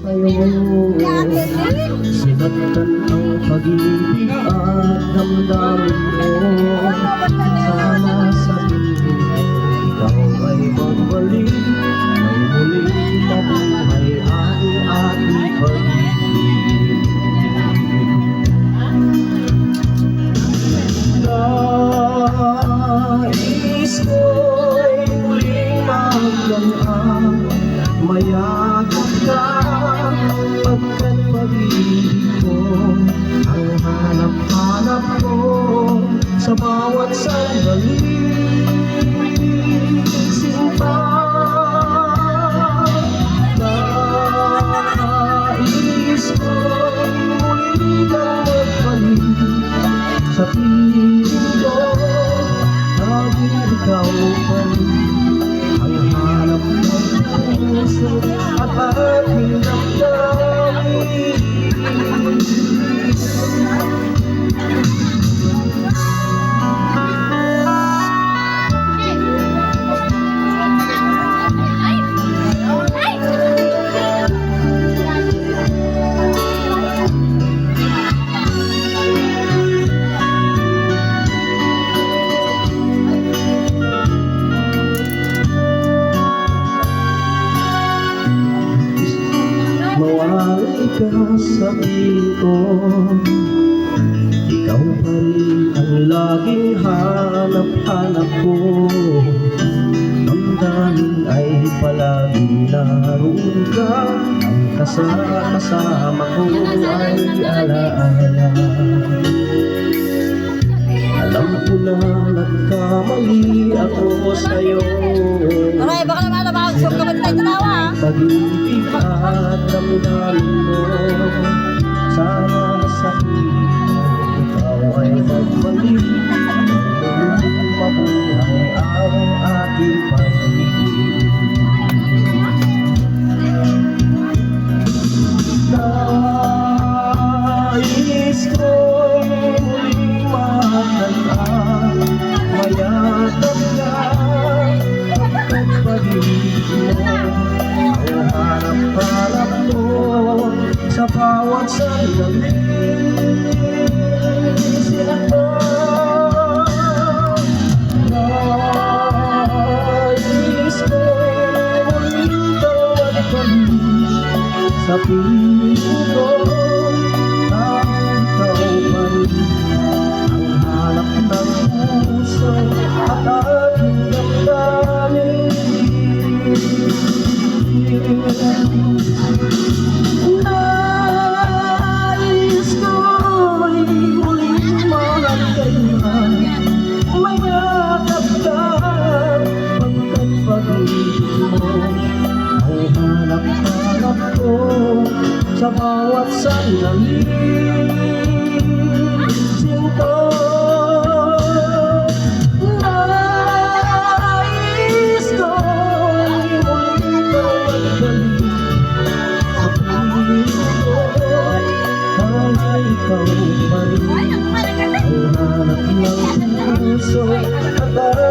Ngayon, sinagtan ang pag-ibig at damdamin mo. Sana sabihin mo, ikaw ay magbalik nang muling mabuhay ang ating pag-ibig. Nais ko'y muling magdanaan, mayagap ka pagkat pag-ibig ko ang hanap-hanap ko sa bawat sandali. Sinta, nais ko'y muli kang magbalik sa piling ko. Laging ikaw pa rin ang hanap ng puso at aking damdamin. Mawalay ka sa piling ko, ikaw pa rin ang laging hanap-hanap ko. Damdamin ay palaging naroon ka, ang kasama ko ay alaala. Alam ko na nagkamali ako sa'yo. Okay, baka naman nabahagsog ka ba tayo tumawa? Pag-ibig at damdamin mo, sana sa ikaw ay magbalik nang mabuhay ang ating pag-ibig. Nais ko'y muling magdanaan, mayagap ka pagkat pag-ibig mo ang hanap-hanap ko sa bawat sandali. Sinta, nais ko'y muling kang magbalik sa piling ko. Ikaw pa rin ang hanap ng puso at aking damdamin. Nais ko'y muling magdanaan, mayagap ka pagkat pag-ibig mo ang hanap-hanap ko sa bawat sandali. Sinta, nais ko'y muling kang magbalik sa piling ko. Sana ikaw pa rin ang hanap ng puso at